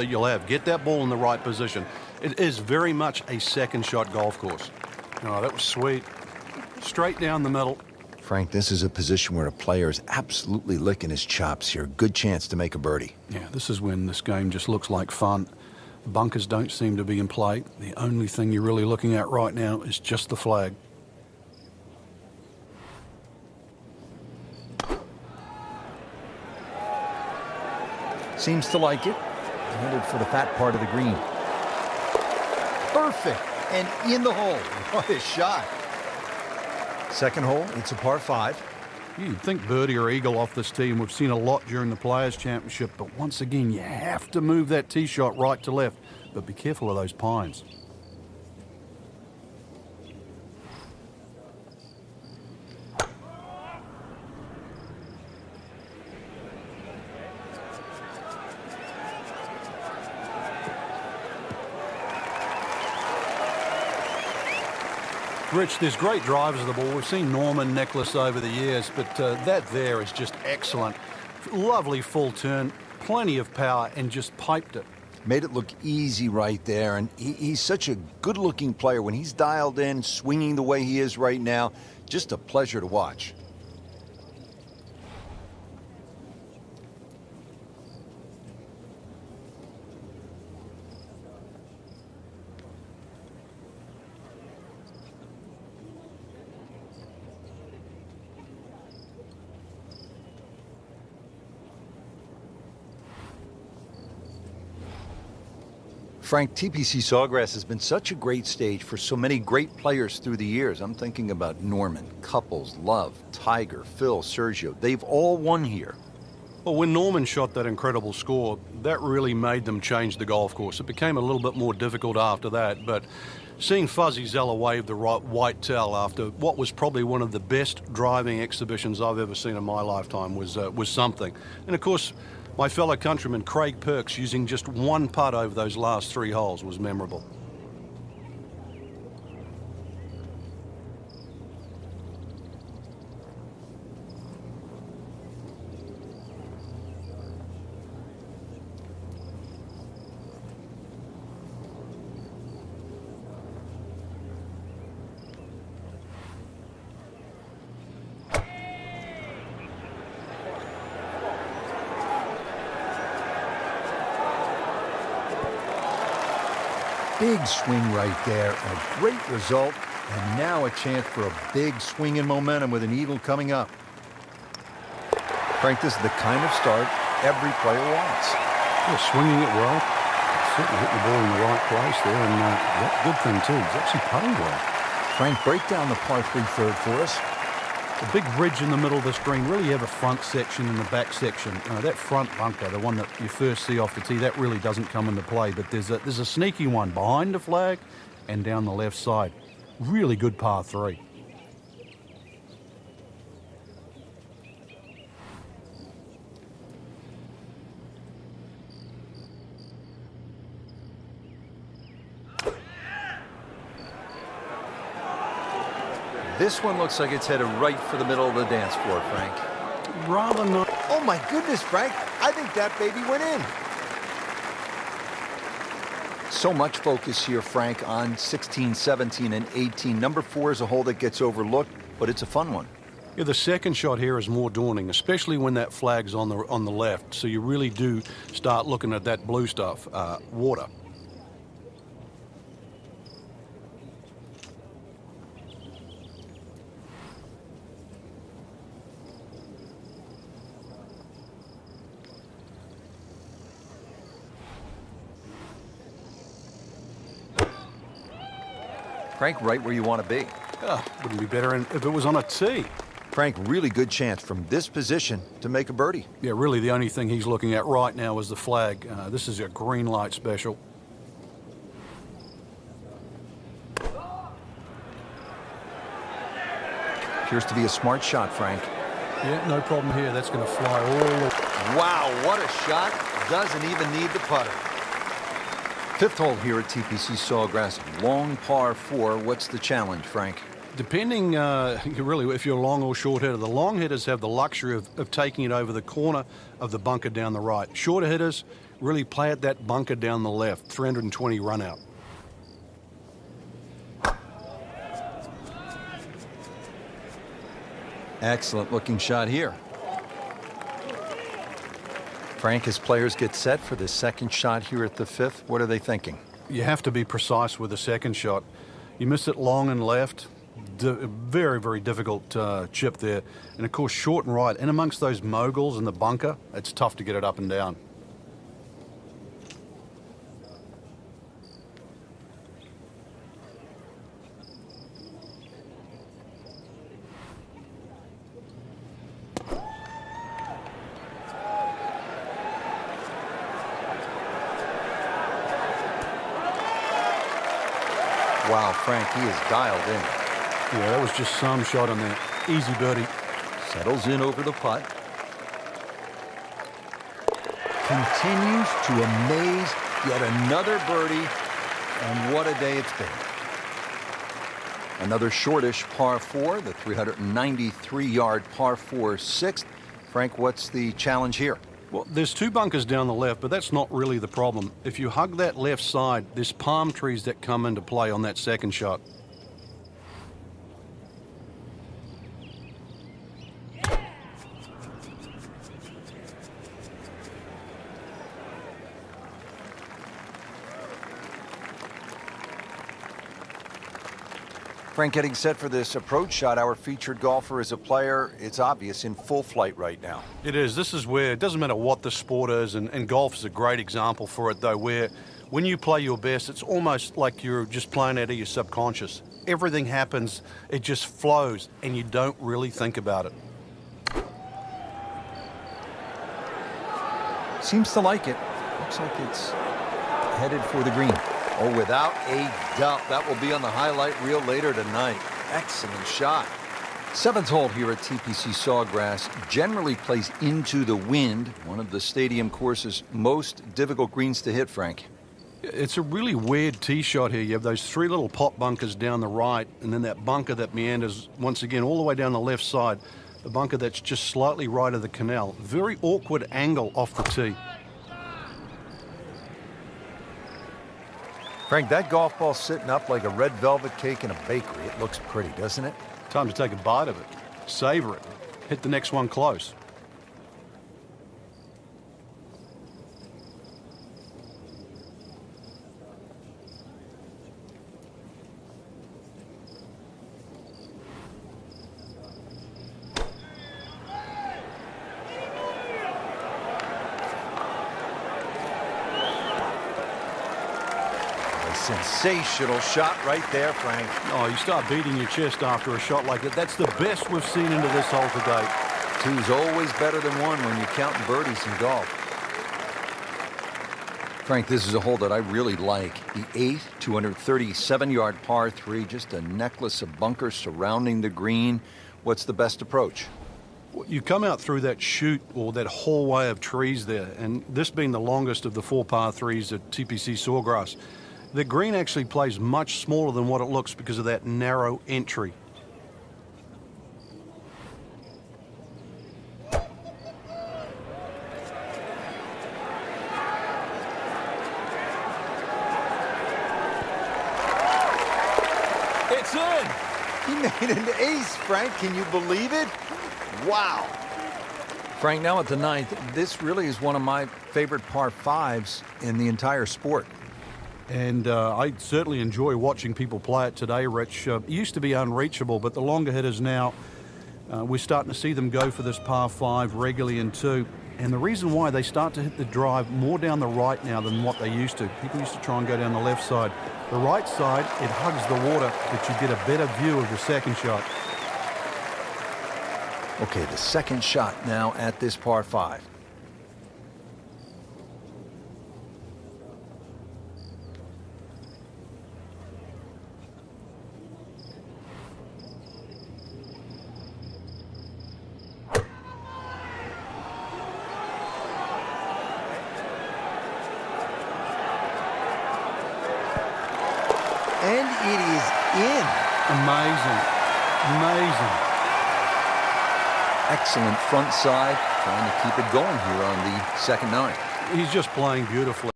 that you'll have. Get that ball in the right position. It is very much a second shot golf course. Oh, that was sweet. Straight down the middle. Frank, this is a position where a player is absolutely licking his chops here. Good chance to make a birdie. Yeah, this is when this game just looks like fun. Bunkers don't seem to be in play. The only thing you're really looking at right now is just the flag. Seems to like it. Headed for the fat part of the green. Perfect. And in the hole. What a shot. Second hole, it's a par 5. You'd think birdie or eagle off this tee, and we've seen a lot during the Players' Championship, but once again, you have to move that tee shot right to left, but be careful of those pines. Rich, there's great drivers of the ball. We've seen Norman, Nicholas over the years, but that there is just excellent. Lovely full turn, plenty of power, and just piped it. Made it look easy right there, and he's such a good-looking player. When he's dialed in, swinging the way he is right now, just a pleasure to watch. Frank, TPC Sawgrass has been such a great stage for so many great players through the years. I'm thinking about Norman, Couples, Love, Tiger, Phil, Sergio. They've all won here. Well, when Norman shot that incredible score, that really made them change the golf course. It became a little bit more difficult after that, but seeing Fuzzy Zeller wave the white towel after what was probably one of the best driving exhibitions I've ever seen in my lifetime was something. And of course, my fellow countryman Craig Perks using just one putt over those last 3 holes was memorable. Big swing right there, a great result, and now a chance for a big swing in momentum with an eagle coming up. Frank, this is the kind of start every player wants. Yeah, swinging it well, certainly hit the ball in the right place there, and that good thing too, he's actually putting well. Frank, break down the par 3 third for us. The big ridge in the middle of this green, really have a front section and a back section. That front bunker, the one that you first see off the tee, that really doesn't come into play. But there's a sneaky one behind the flag and down the left side. Really good par 3. This one looks like it's headed right for the middle of the dance floor, Frank. Rather not. Oh my goodness, Frank. I think that baby went in. So much focus here, Frank, on 16, 17, and 18. Number 4 is a hole that gets overlooked, but it's a fun one. Yeah, the second shot here is more daunting, especially when that flag's on the left. So you really do start looking at that blue stuff, water. Frank, right where you want to be. Wouldn't be better if it was on a tee. Frank, really good chance from this position to make a birdie. Yeah, really the only thing he's looking at right now is the flag. This is a green light special. Appears to be a smart shot, Frank. Yeah, no problem here. That's going to fly all the way. Wow, what a shot. Doesn't even need the putter. 5th hole here at TPC Sawgrass, long par 4. What's the challenge, Frank? Depending, really, if you're a long or short hitter. The long hitters have the luxury of taking it over the corner of the bunker down the right. Shorter hitters, Really play at that bunker down the left, 320 run out. Excellent looking shot here. Frank, as players get set for the second shot here at the fifth, what are they thinking? You have to be precise with the second shot. You miss it long and left, very, very difficult chip there. And of course, short and right. And amongst those moguls in the bunker, it's tough to get it up and down. Wow, Frank, he is dialed in. Yeah, that was just some shot on there. Easy birdie. Settles in over the putt. Continues to amaze. Yet another birdie. And what a day it's been. Another shortish par 4, the 393-yard par 4 sixth. Frank, what's the challenge here? Well, there's two bunkers down the left, but that's not really the problem. If you hug that left side, there's palm trees that come into play on that second shot. Frank, getting set for this approach shot. Our featured golfer is a player, it's obvious, in full flight right now. It is. This is where it doesn't matter what the sport is, and golf is a great example for it, though, where when you play your best, it's almost like you're just playing out of your subconscious. Everything happens, it just flows, and you don't really think about it. Seems to like it. Looks like it's headed for the green. Oh, without a doubt, that will be on the highlight reel later tonight. Excellent shot. Seventh hole here at TPC Sawgrass generally plays into the wind, one of the stadium course's most difficult greens to hit, Frank. It's a really weird tee shot here. You have those three little pot bunkers down the right, and then that bunker that meanders once again all the way down the left side. The bunker that's just slightly right of the canal. Very awkward angle off the tee. Frank, that golf ball's sitting up like a red velvet cake in a bakery. It looks pretty, doesn't it? Time to take a bite of it. Savor it. Hit the next one close. Sensational shot right there, Frank. Oh, you start beating your chest after a shot like that. That's the best we've seen into this hole to date. Two's always better than one when you're counting birdies in golf. Frank, this is a hole that I really like. The 8th, 237-yard par 3, just a necklace of bunkers surrounding the green. What's the best approach? You come out through that chute or that hallway of trees there, and this being the longest of the 4 par 3s at TPC Sawgrass, the green actually plays much smaller than what it looks because of that narrow entry. It's in! He made an ace, Frank. Can you believe it? Wow. Frank, now at the 9th, this really is one of my favorite par 5s in the entire sport. And I certainly enjoy watching people play it today, Rich. It used to be unreachable, but the longer hitters now, we're starting to see them go for this par 5 regularly in 2. And the reason why they start to hit the drive more down the right now than what they used to. People used to try and go down the left side. The right side, it hugs the water, but you get a better view of the second shot. Okay, the second shot now at this par 5. And it is in. Amazing. Amazing. Excellent front side, trying to keep it going here on the second 9. He's just playing beautifully.